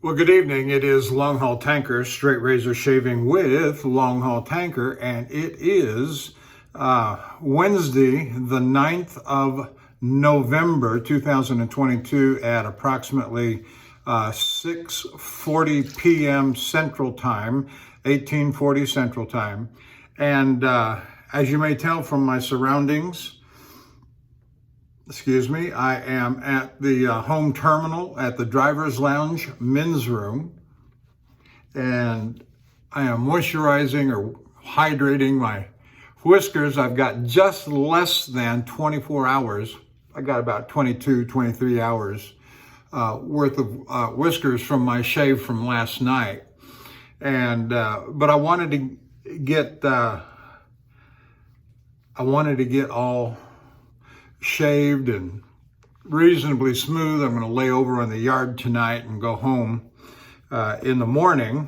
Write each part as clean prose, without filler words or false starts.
Well, good evening. It is Longhaultanker, straight razor shaving with Longhaultanker, and it is Wednesday, the 9th of November, 2022 at approximately 6:40 p.m. Central Time, 1840 Central Time. And as you may tell from my surroundings, I am at the home terminal at the driver's lounge men's room, and I am moisturizing or hydrating my whiskers. I've got just less than 24 hours. I got about 22, 23 hours worth of whiskers from my shave from last night. And, but I wanted to get all shaved and reasonably smooth. I'm going to lay over in the yard tonight and go home in the morning,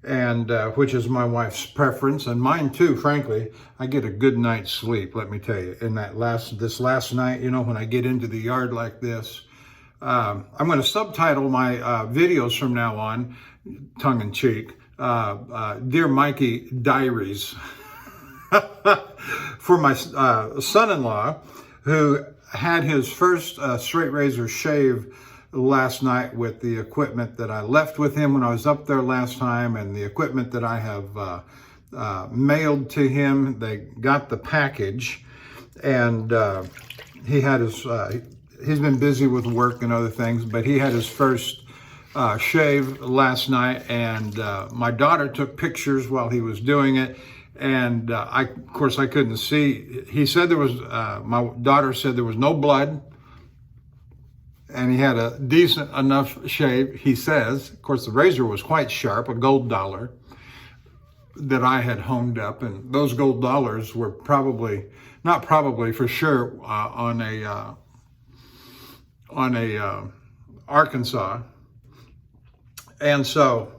and which is my wife's preference and mine too. Frankly, I get a good night's sleep. Let me tell you. In this last night, you know, when I get into the yard like this, I'm going to subtitle my videos from now on, tongue in cheek, Dear Mikey Diaries. For my son-in-law, who had his first straight razor shave last night with the equipment that I left with him when I was up there last time, and the equipment that I have mailed to him. They got the package, and he had his, he's been busy with work and other things, but he had his first shave last night, and my daughter took pictures while he was doing it. And of course, I couldn't see. He said there was, my daughter said there was no blood, and he had a decent enough shave, he says. Of course, the razor was quite sharp, a gold dollar that I had honed up. And those gold dollars were not probably, for sure, on a Arkansas. And so,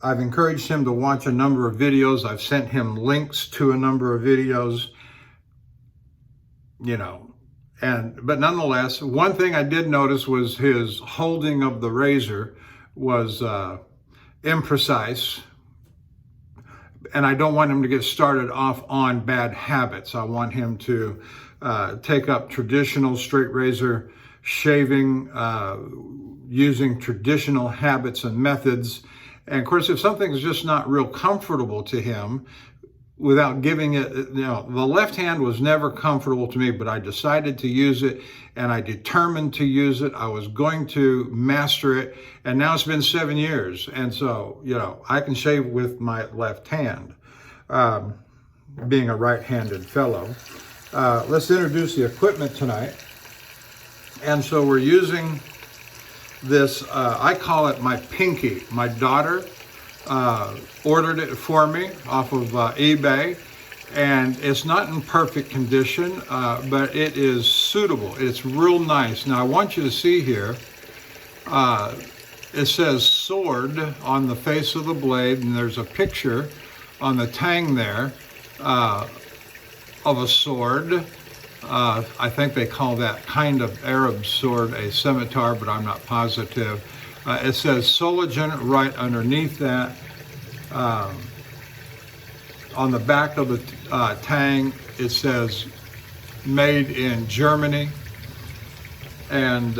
I've encouraged him to watch a number of videos. I've sent him links to a number of videos, you know, but nonetheless, one thing I did notice was his holding of the razor was imprecise, and I don't want him to get started off on bad habits. I want him to take up traditional straight razor shaving, using traditional habits and methods. And of course, if something is just not real comfortable to him, without giving it, you know, the left hand was never comfortable to me, but I decided to use it, and I determined to use it. I was going to master it, and now it's been 7 years. And so, you know, I can shave with my left hand, being a right-handed fellow. Let's introduce the equipment tonight. And so we're using this, I call it my pinky. My daughter ordered it for me off of eBay, and it's not in perfect condition, but it is suitable. It's real nice. Now I want you to see here, it says sword on the face of the blade, and there's a picture on the tang there of a sword. I think they call that kind of Arab sword a scimitar, but I'm not positive. It says Solingen right underneath that. On the back of the tang, it says made in Germany. And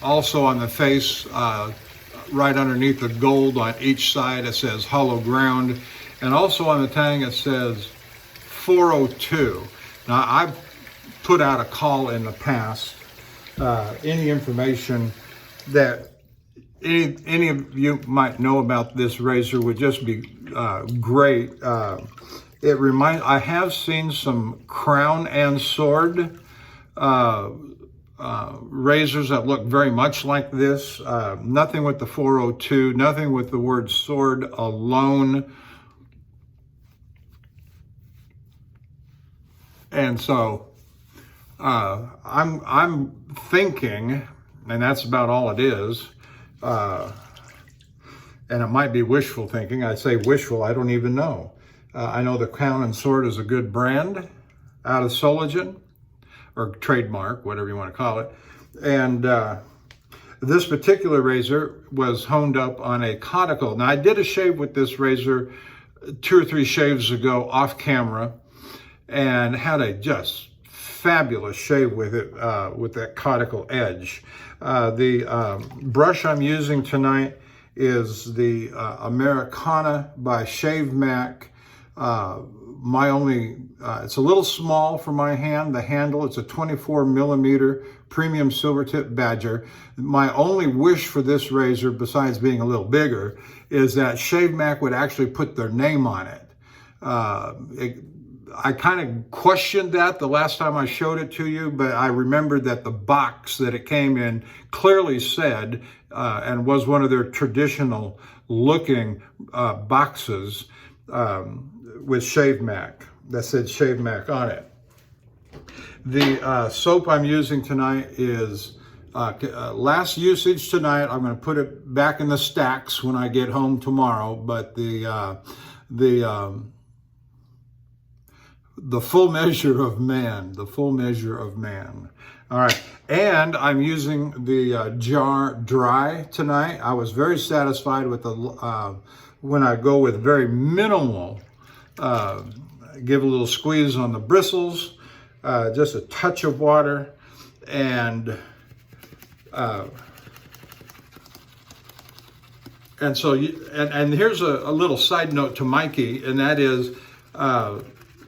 also on the face, right underneath the gold on each side, it says hollow ground. And also on the tang, it says 402. Now, I've put out a call in the past. Any information that any of you might know about this razor would just be great. I have seen some crown and sword razors that look very much like this. Nothing with the 402, nothing with the word sword alone. And so I'm thinking, and that's about all it is, and it might be wishful thinking. I say wishful, I don't even know. I know the Crown and Sword is a good brand out of Solingen, or trademark, whatever you want to call it. And This particular razor was honed up on a Coticule. Now, I did a shave with this razor 2 or 3 shaves ago off camera, and had a just fabulous shave with it, with that Coticule edge. The brush I'm using tonight is the Americana by Shavemac. It's a little small for my hand, the handle. It's a 24 millimeter premium silver tip badger. My only wish for this razor, besides being a little bigger, is that Shavemac would actually put their name on it. I kind of questioned that the last time I showed it to you, but I remembered that the box that it came in clearly said, and was one of their traditional looking boxes with Shavemac, that said Shavemac on it. The soap I'm using tonight is last usage tonight. I'm going to put it back in the stacks when I get home tomorrow, but the full measure of man, the full measure of man. All right, and I'm using the jar dry tonight. I was very satisfied with the, when I go with very minimal, give a little squeeze on the bristles, just a touch of water, and so, and here's a little side note to Mikey, and that is,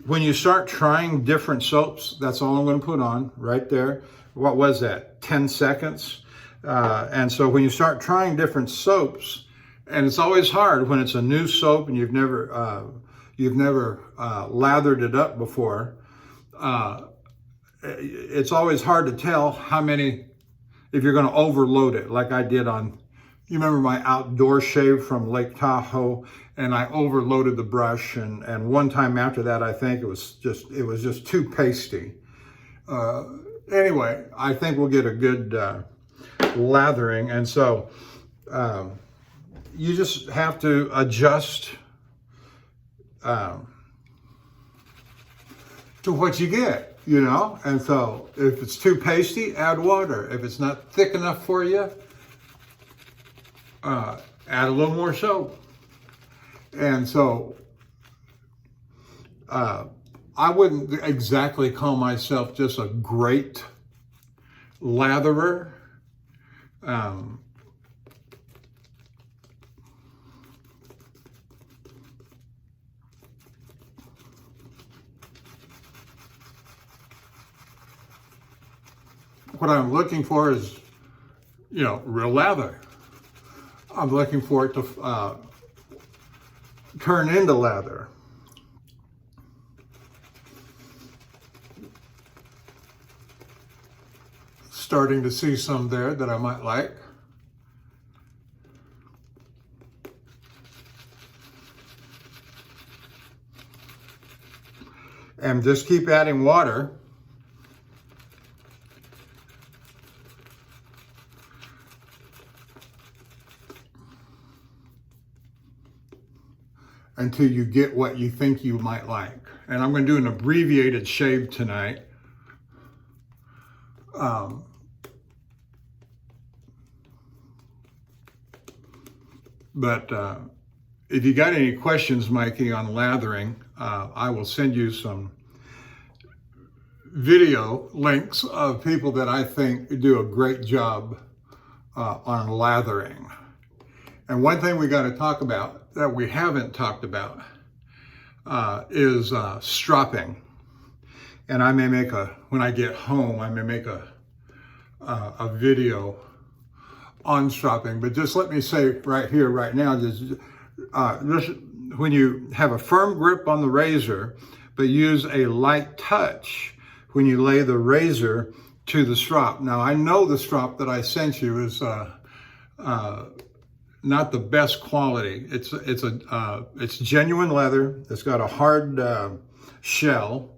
when you start trying different soaps, that's all I'm going to put on right there. What was that? 10 seconds. And so when you start trying different soaps, and it's always hard when it's a new soap and you've never lathered it up before. It's always hard to tell how many, if you're going to overload it, like I did on, you remember my outdoor shave from Lake Tahoe, and I overloaded the brush, and one time after that, I think it was just too pasty. Anyway, I think we'll get a good lathering, and so you just have to adjust to what you get, you know? And so if it's too pasty, add water. If it's not thick enough for you, add a little more soap. And so I wouldn't exactly call myself just a great latherer. What I'm looking for is, you know, real lather. I'm looking for it to turn into lather. Starting to see some there that I might like. And just keep adding water. Until you get what you think you might like. And I'm going to do an abbreviated shave tonight. But if you got any questions, Mikey, on lathering, I will send you some video links of people that I think do a great job on lathering. And one thing we got to talk about that we haven't talked about is stropping. And I may make when I get home, I may make a video on stropping. But just let me say right here, right now, just when you have a firm grip on the razor, but use a light touch when you lay the razor to the strop. Now, I know the strop that I sent you is not the best quality. It's genuine leather. It's got a hard shell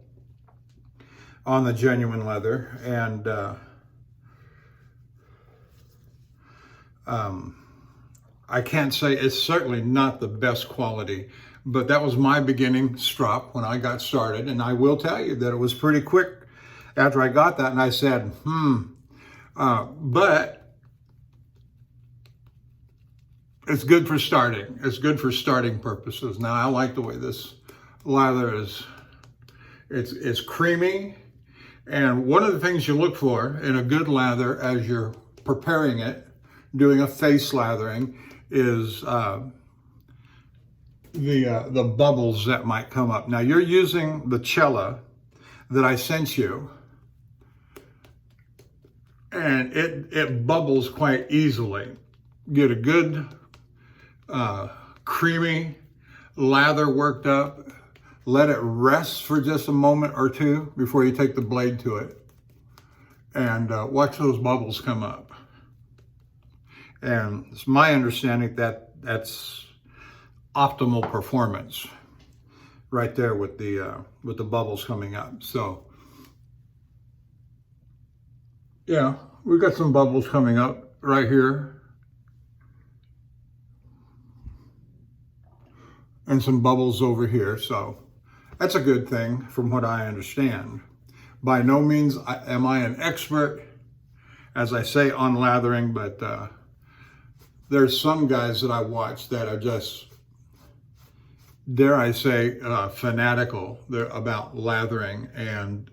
on the genuine leather, and I can't say it's certainly not the best quality, but that was my beginning strop when I got started, and I will tell you that it was pretty quick after I got that, and I said, but it's good for starting. It's good for starting purposes. Now I like the way this lather is. It's creamy. And one of the things you look for in a good lather as you're preparing it, doing a face lathering, is the bubbles that might come up. Now you're using the Cella that I sent you, and it bubbles quite easily. Get a good creamy lather worked up. Let it rest for just a moment or two before you take the blade to it, and watch those bubbles come up. And it's my understanding that that's optimal performance right there with the bubbles coming up. So yeah, we've got some bubbles coming up right here, and some bubbles over here. So that's a good thing from what I understand. By no means am I an expert, as I say, on lathering, but there's some guys that I watch that are just, dare I say, fanatical about lathering, and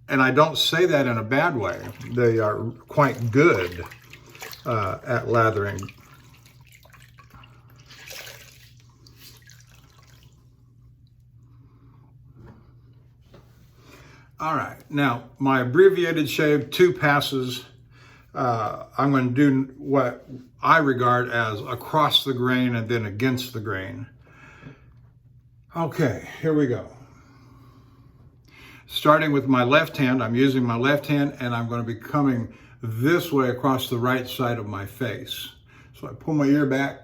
I don't say that in a bad way. They are quite good at lathering. All right, now my abbreviated shave, 2 passes. I'm going to do what I regard as across the grain and then against the grain. Okay, here we go. Starting with my left hand, I'm using my left hand, and I'm going to be coming this way across the right side of my face. So I pull my ear back.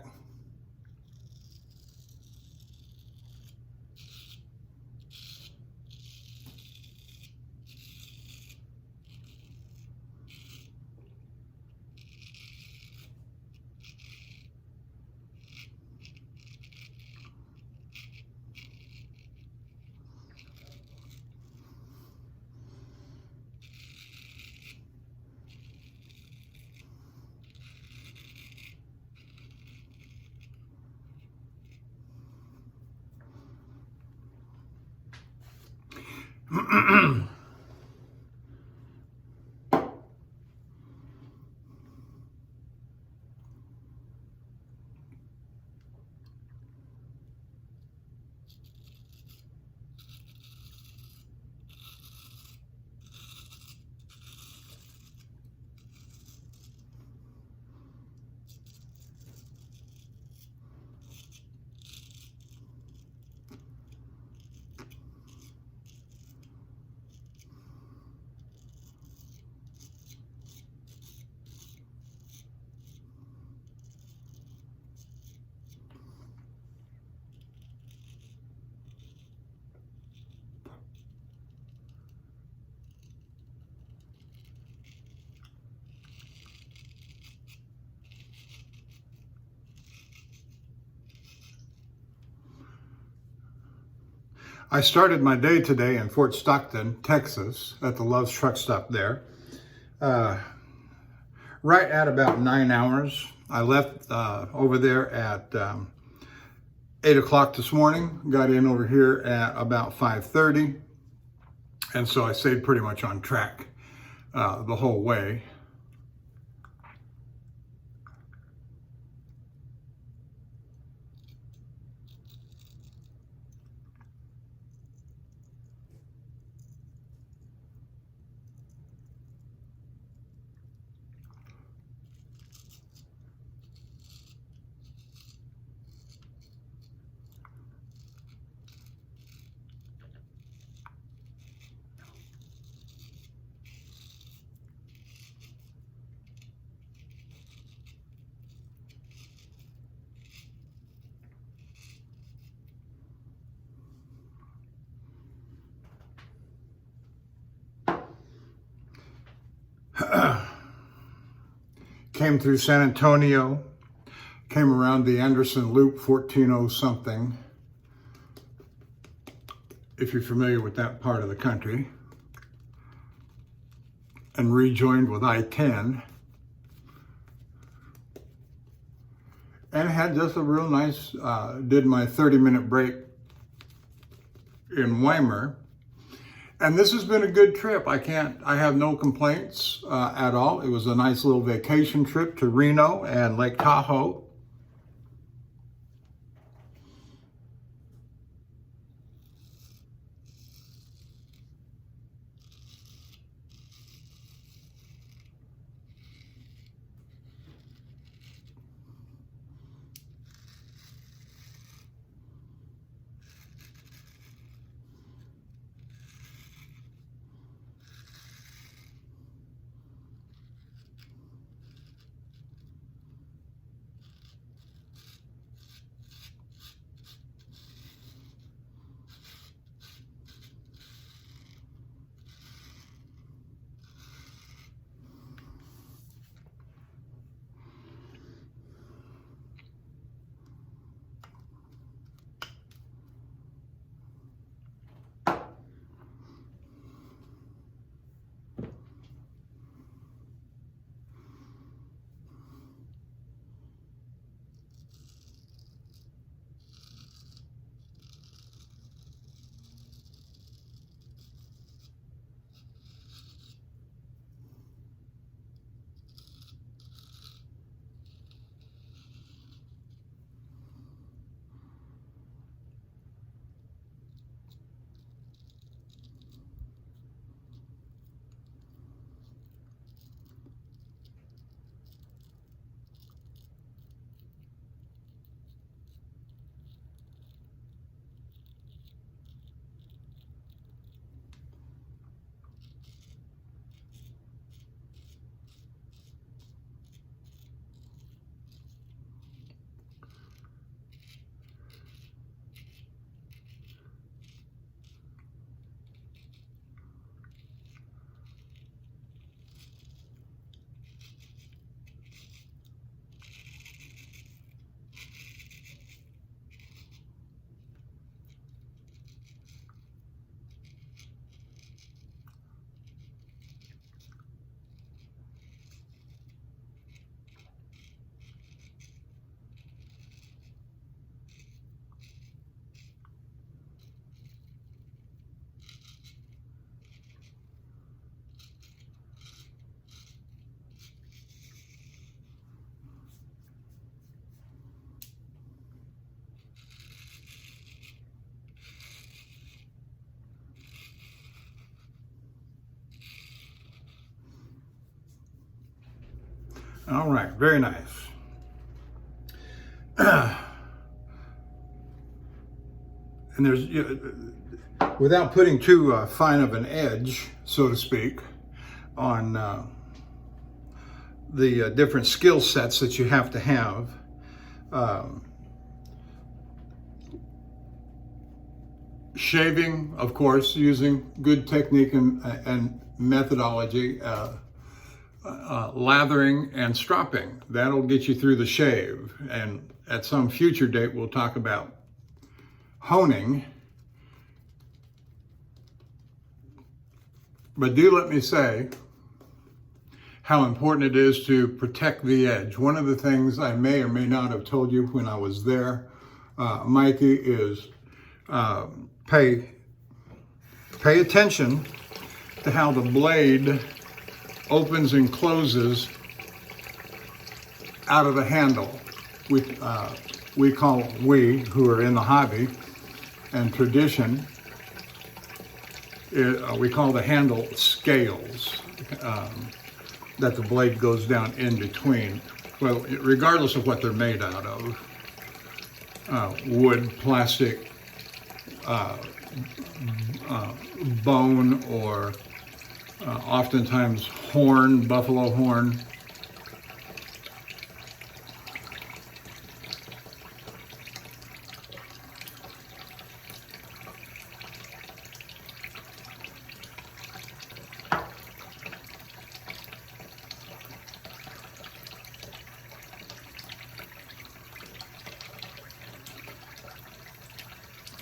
I started my day today in Fort Stockton, Texas, at the Love's Truck Stop there. Right at about 9 hours. I left over there at 8 o'clock this morning, got in over here at about 5:30, and so I stayed pretty much on track the whole way. Came through San Antonio, came around the Anderson Loop, 1400 something, if you're familiar with that part of the country, and rejoined with I-10. had just a real nice, did my 30-minute break in Weimar. And this has been a good trip. I have no complaints at all. It was a nice little vacation trip to Reno and Lake Tahoe. All right, very nice. And there's, without putting too fine of an edge, so to speak, on the different skill sets that you have to have, shaving, of course, using good technique and methodology, lathering and stropping. That'll get you through the shave. And at some future date, we'll talk about honing. But do let me say how important it is to protect the edge. One of the things I may or may not have told you when I was there, Mikey, is pay attention to how the blade opens and closes out of the handle. We who are in the hobby and tradition, we call the handle scales, that the blade goes down in between. Well, regardless of what they're made out of, wood, plastic, bone, or oftentimes horn, buffalo horn.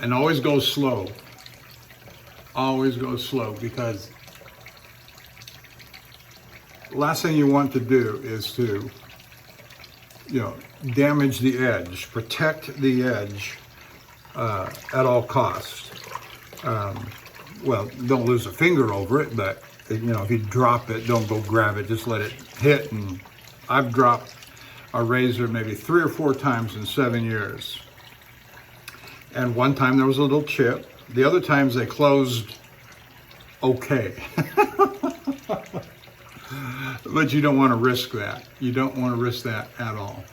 And always go slow. Always go slow, because last thing you want to do is to damage the edge, protect the edge at all costs. Well, don't lose a finger over it, but if you drop it, don't go grab it, just let it hit. And I've dropped a razor maybe 3 or 4 times in 7 years. And one time there was a little chip. The other times they closed okay. But you don't want to risk that. You don't want to risk that at all.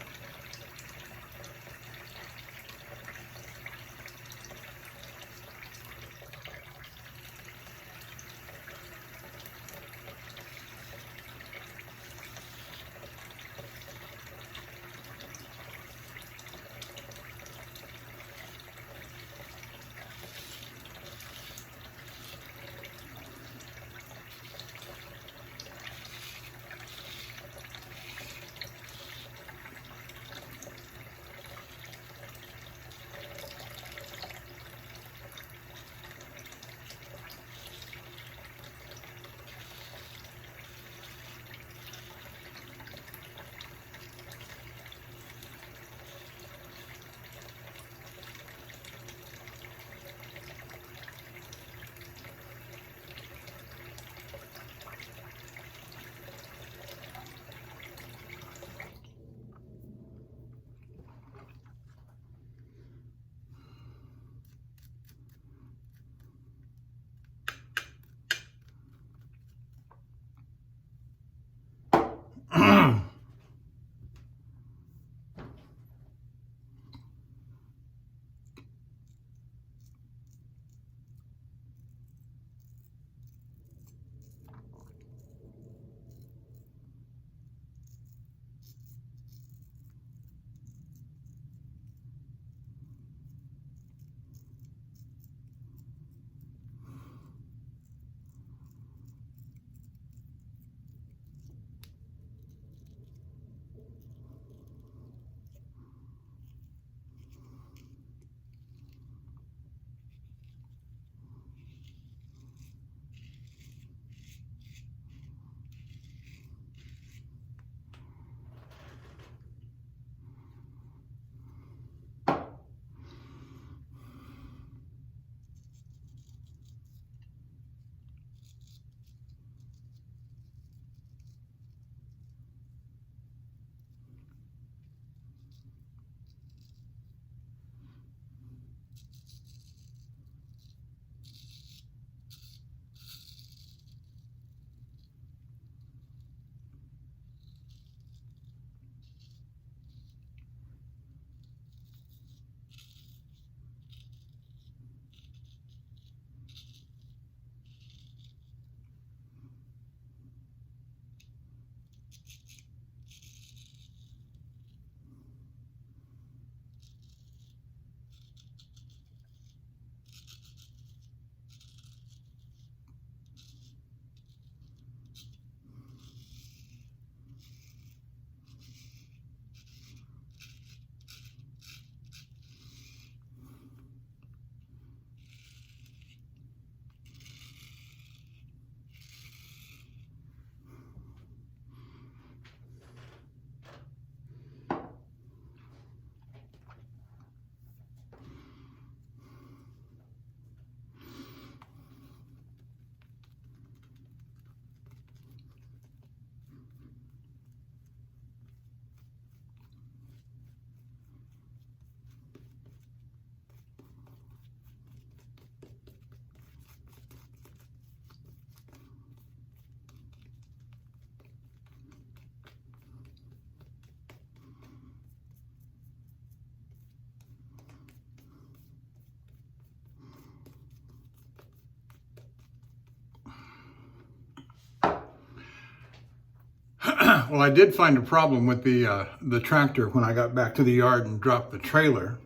Well, I did find a problem with the tractor when I got back to the yard and dropped the trailer.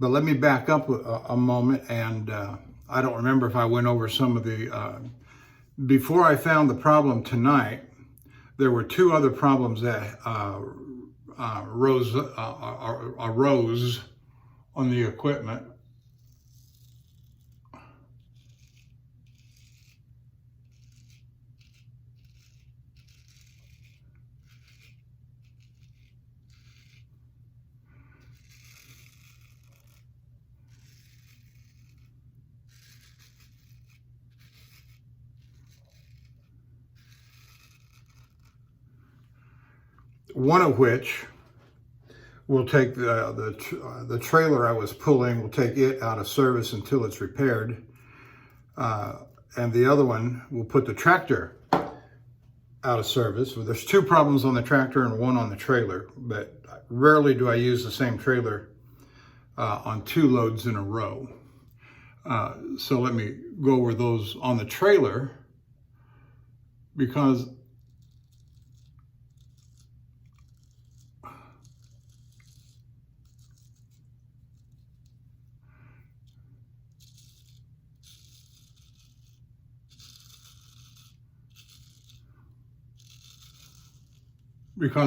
But let me back up a moment, and I don't remember if I went over some of the... before I found the problem tonight, there were 2 other problems that arose on the equipment. one of which will take the trailer I was pulling, will take it out of service until it's repaired. And the other one will put the tractor out of service. Well, there's two problems on the tractor and one on the trailer, but rarely do I use the same trailer on two loads in a row. So let me go over those on the trailer, because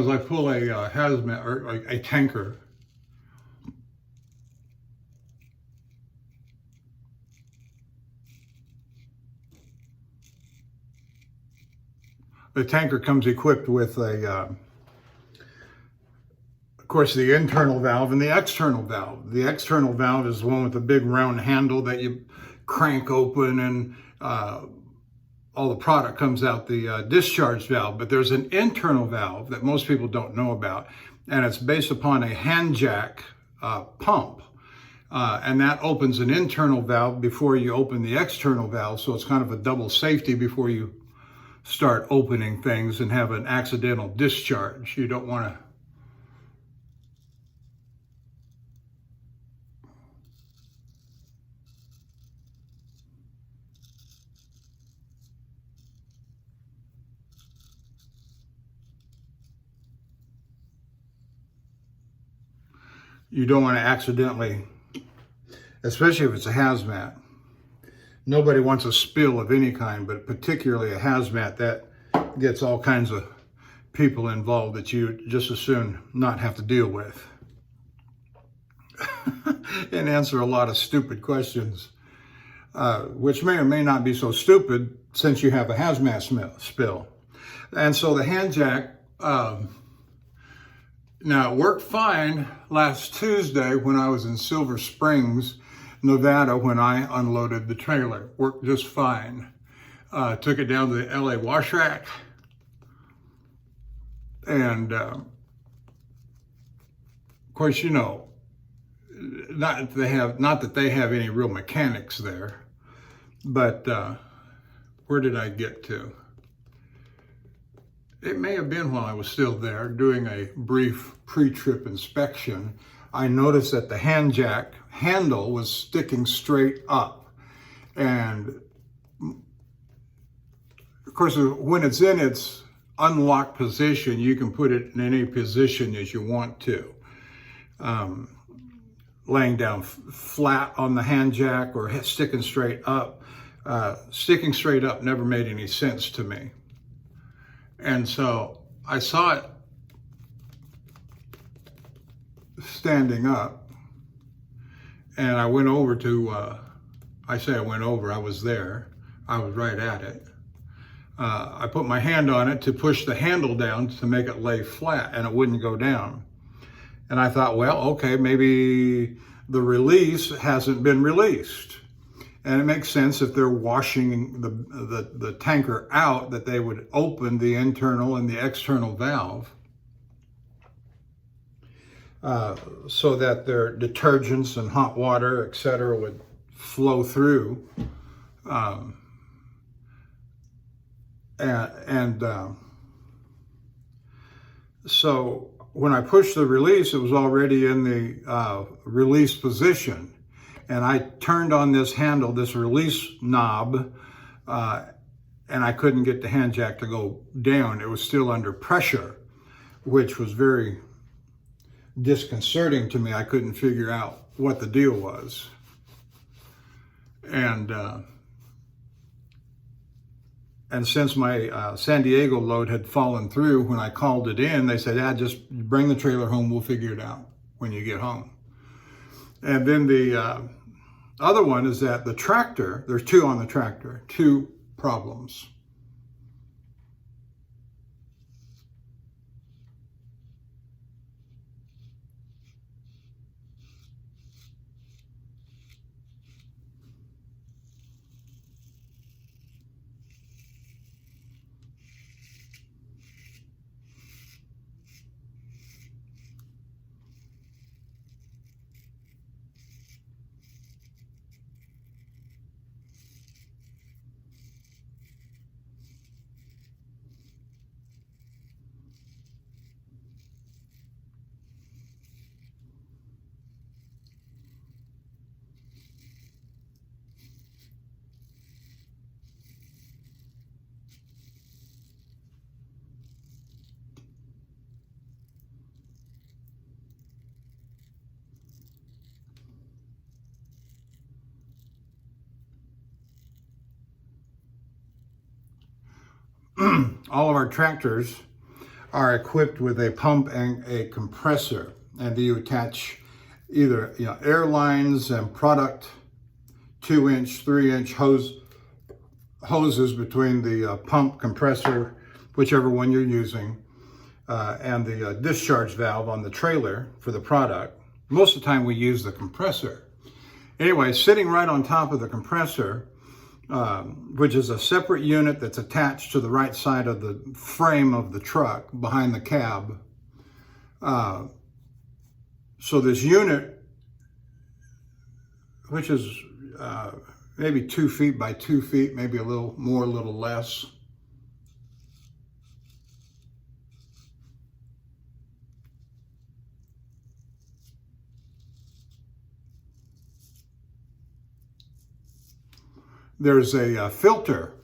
I pull a hazmat or a tanker. The tanker comes equipped with of course, the internal valve and the external valve. The external valve is the one with the big round handle that you crank open, and all the product comes out the discharge valve. But there's an internal valve that most people don't know about, and it's based upon a hand jack pump. And that opens an internal valve before you open the external valve. So it's kind of a double safety before you start opening things and have an accidental discharge. You don't want to. You don't want to accidentally, especially if it's a hazmat. Nobody wants a spill of any kind, but particularly a hazmat that gets all kinds of people involved that you just as soon not have to deal with. And answer a lot of stupid questions, which may or may not be so stupid since you have a hazmat spill. And so the hand jack, now it worked fine last Tuesday when I was in Silver Springs, Nevada, when I unloaded the trailer. Worked just fine. Took it down to the LA wash rack, and of course, you know, not that they have any real mechanics there, but where did I get to? It may have been while I was still there doing a brief pre-trip inspection. I noticed that the hand jack handle was sticking straight up. And of course, when it's in its unlocked position, you can put it in any position as you want to. Laying down flat on the hand jack or sticking straight up. Sticking straight up never made any sense to me. And so I saw it standing up, and I went over to, I was there. I was right at it. I put my hand on it to push the handle down to make it lay flat, and it wouldn't go down. And I thought, well, okay, maybe the release hasn't been released. And it makes sense if they're washing the tanker out that they would open the internal and the external valve so that their detergents and hot water, etc., would flow through. So when I pushed the release, it was already in the release position. And I turned on this handle, this release knob, and I couldn't get the hand jack to go down. It was still under pressure, which was very disconcerting to me. I couldn't figure out what the deal was. And since my San Diego load had fallen through, when I called it in, they said, just bring the trailer home. We'll figure it out when you get home. And then the other one is that the tractor, there's two on the tractor, two problems. all of our tractors are equipped with a pump and a compressor, and you attach either air lines and product 2-inch, 3-inch hoses between the pump, compressor, whichever one you're using, and the discharge valve on the trailer for the product. Most of the time we use the compressor. Anyway, sitting right on top of the compressor, which is a separate unit that's attached to the right side of the frame of the truck behind the cab. So this unit, which is maybe 2 feet by 2 feet, maybe a little more, a little less. There's a filter.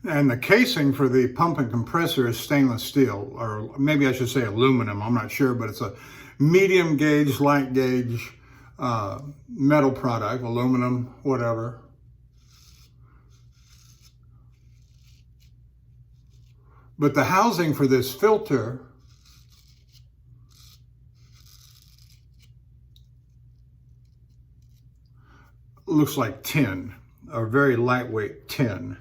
And the casing for the pump and compressor is stainless steel, or maybe I should say aluminum, I'm not sure, but it's a medium gauge, light gauge metal product, aluminum, whatever. But the housing for this filter looks like tin, a very lightweight tin.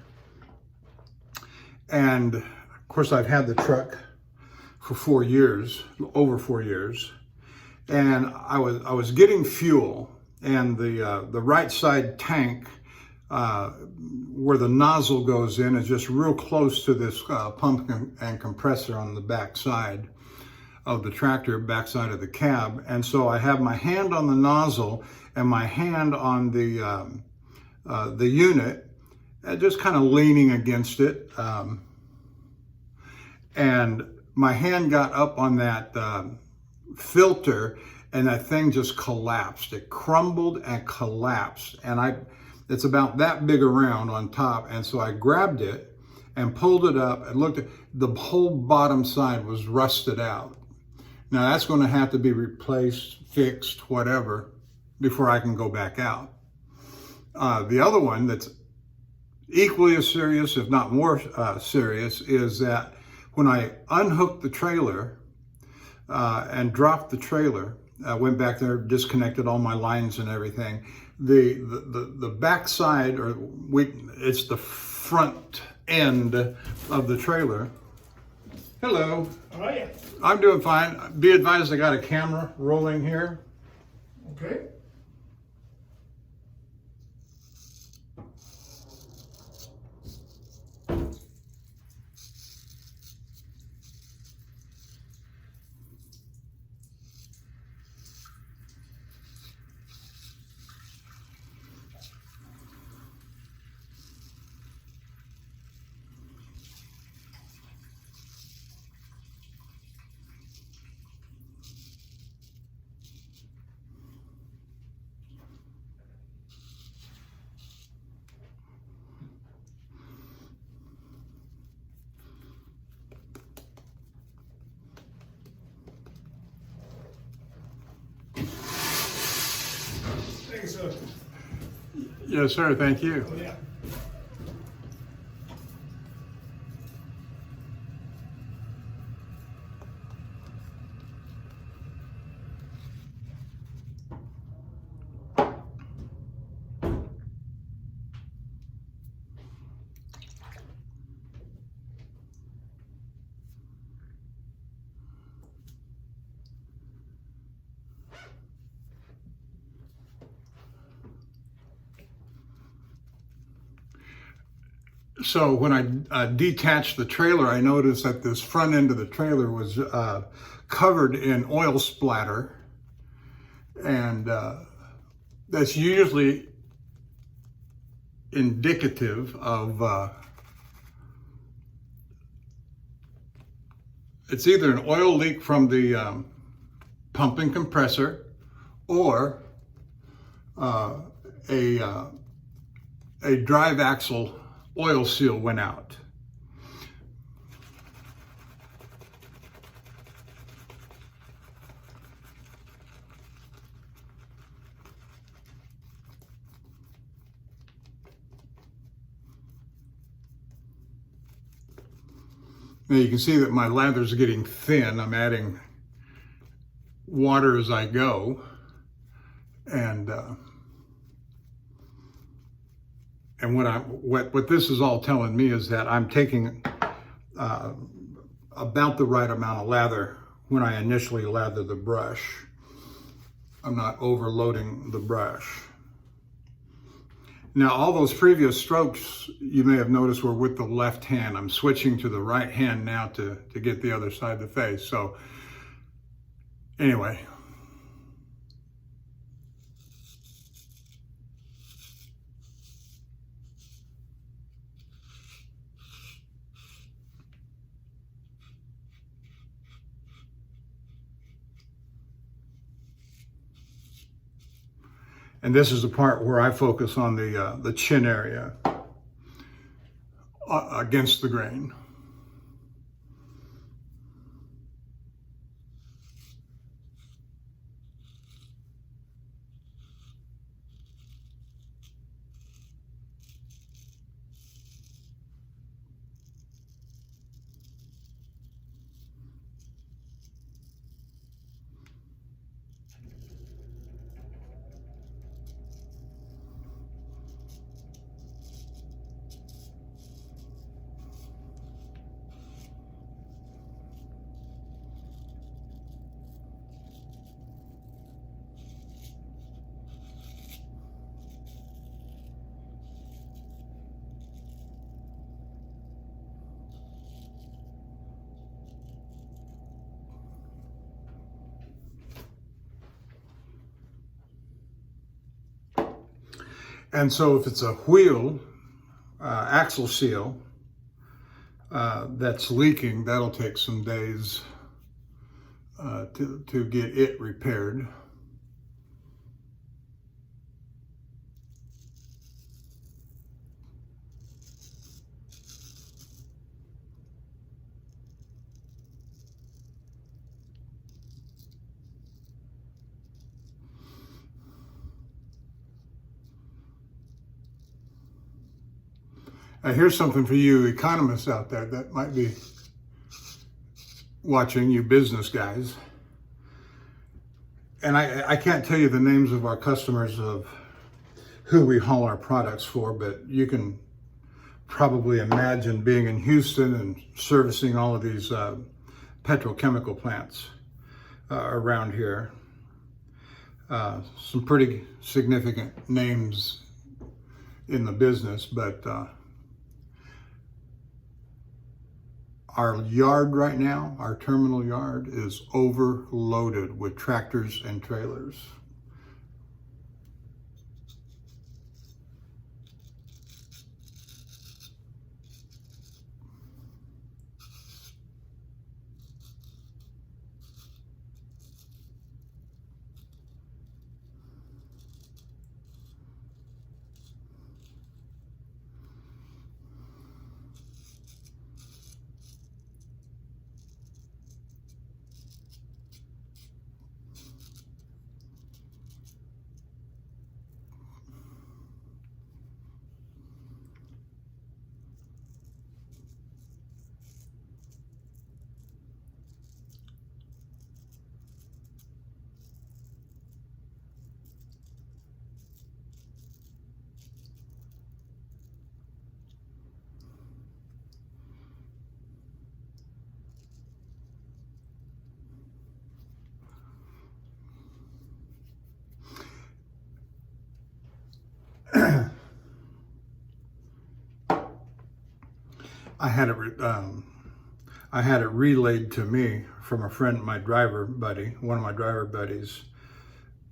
And of course, I've had the truck for 4 years, over 4 years, and I was getting fuel, and the right side tank where the nozzle goes in is just real close to this pump and compressor on the back side of the tractor, back side of the cab. And so I have my hand on the nozzle and my hand on the unit, just kind of leaning against it. And my hand got up on that filter, and that thing just collapsed. It crumbled and collapsed. And it's about that big around on top. And so I grabbed it and pulled it up and looked at the whole bottom side was rusted out. Now that's going to have to be replaced, fixed, whatever, before I can go back out. The other one that's equally as serious, if not more serious, is that when I unhooked the trailer and dropped the trailer, I went back there, disconnected all my lines and everything. The back side, it's the front end of the trailer. Hello. How are you? I'm doing fine. Be advised, I got a camera rolling here. Okay. Thanks, sir. Yes, sir. Thank you. Oh, yeah. So when I detached the trailer, I noticed that this front end of the trailer was covered in oil splatter. And that's usually indicative of it's either an oil leak from the pump and compressor, or a drive axle oil seal went out. Now you can see that my lather's getting thin. I'm adding water as I go, and what this is all telling me is that I'm taking about the right amount of lather when I initially lather the brush. I'm not overloading the brush. Now, all those previous strokes you may have noticed were with the left hand. I'm switching to the right hand now to get the other side of the face. So anyway. And this is the part where I focus on the chin area against the grain. And so if it's a wheel axle seal that's leaking, that'll take some days to get it repaired. Here's something for you economists out there that might be watching, you business guys. And I can't tell you the names of our customers of who we haul our products for, but you can probably imagine being in Houston and servicing all of these petrochemical plants around here. Some pretty significant names in the business, but our yard right now, our terminal yard, is overloaded with tractors and trailers. I had it relayed to me from a friend, my driver buddy, one of my driver buddies,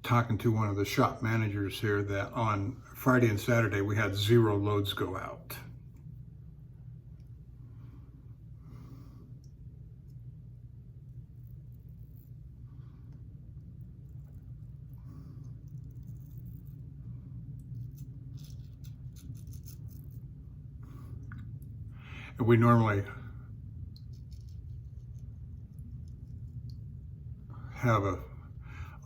talking to one of the shop managers here, that on Friday and Saturday we had 0 loads go out. We normally have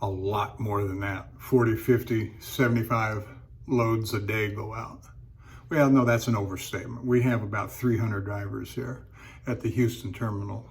a lot more than that. 40, 50, 75 loads a day go out. Well, no, that's an overstatement. We have about 300 drivers here at the Houston terminal.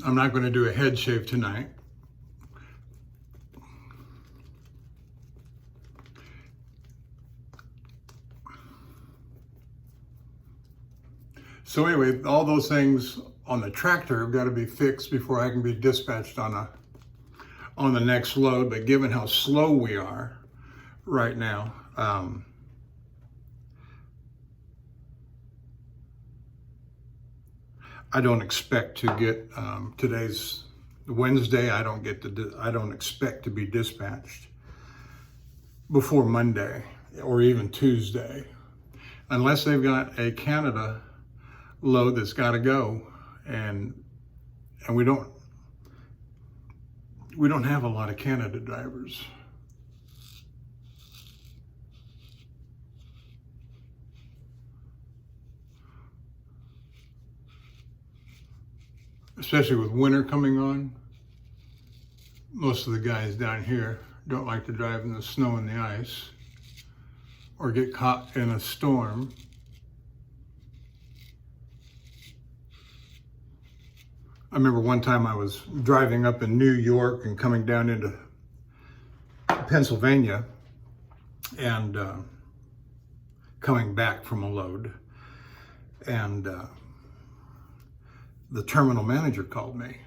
I'm not going to do a head shave tonight. So anyway, all those things on the tractor have got to be fixed before I can be dispatched on the next load. But given how slow we are right now, I don't expect to get, today's Wednesday, I don't expect to be dispatched before Monday or even Tuesday, unless they've got a Canada load that's got to go, and we don't have a lot of Canada drivers. Especially with winter coming on, most of the guys down here don't like to drive in the snow and the ice or get caught in a storm. I remember one time I was driving up in New York and coming down into Pennsylvania and coming back from a load, and the terminal manager called me.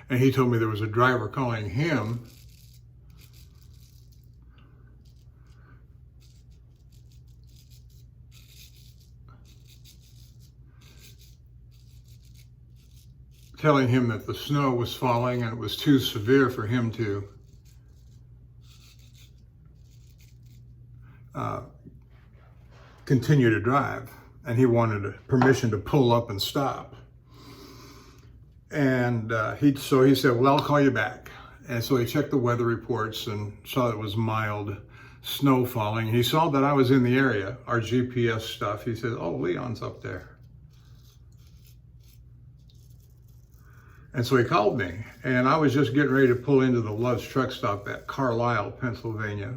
And he told me there was a driver calling him telling him that the snow was falling and it was too severe for him to continue to drive, and he wanted permission to pull up and stop. And so he said, well, I'll call you back. And so he checked the weather reports and saw it was mild snow falling. He saw that I was in the area, our GPS stuff. He said, oh, Leon's up there. And so he called me, and I was just getting ready to pull into the Love's truck stop at Carlisle, Pennsylvania.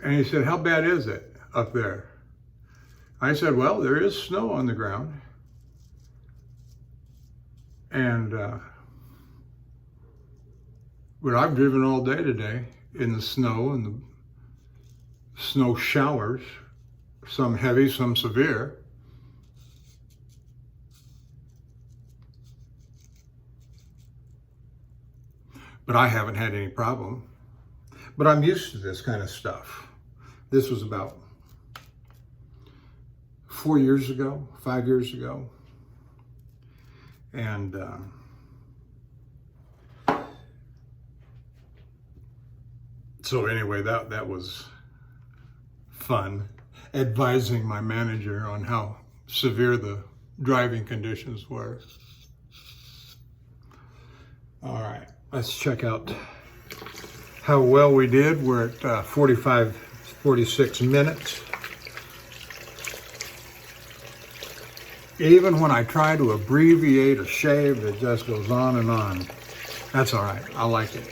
And he said, how bad is it up there? I said, well, there is snow on the ground. And, but I've driven all day today in the snow and the snow showers, some heavy, some severe. But I haven't had any problem. But I'm used to this kind of stuff. This was about 4 years ago, 5 years ago. And so anyway, that was fun, advising my manager on how severe the driving conditions were. All right, let's check out how well we did. We're at 46 minutes. Even when I try to abbreviate a shave, it just goes on and on. That's all right, I like it.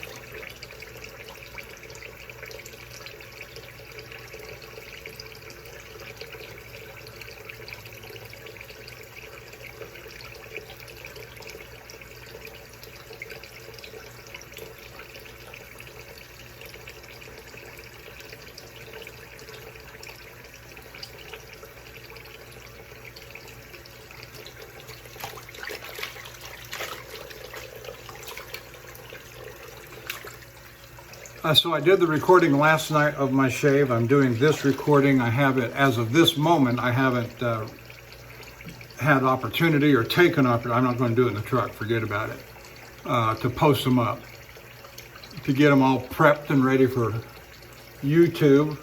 So I did the recording last night of my shave. I'm doing this recording. I have it, as of this moment, I haven't had opportunity or taken opportunity. I'm not going to do it in the truck, forget about it, to post them up, to get them all prepped and ready for YouTube.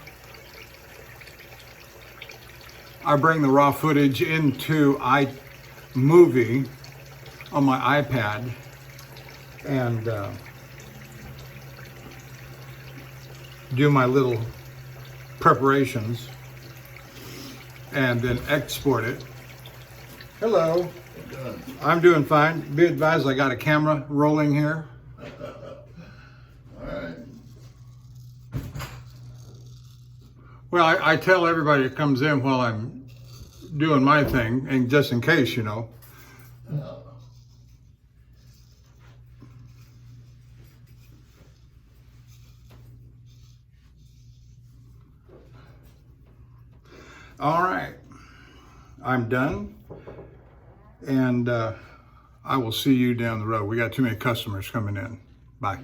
I bring the raw footage into iMovie on my iPad and do my little preparations and then export it. Hello. I'm doing fine. Be advised, I got a camera rolling here. All right. Well, I tell everybody that comes in while I'm doing my thing, and just in case, you know. All right, I'm done, and I will see you down the road. We got too many customers coming in. Bye.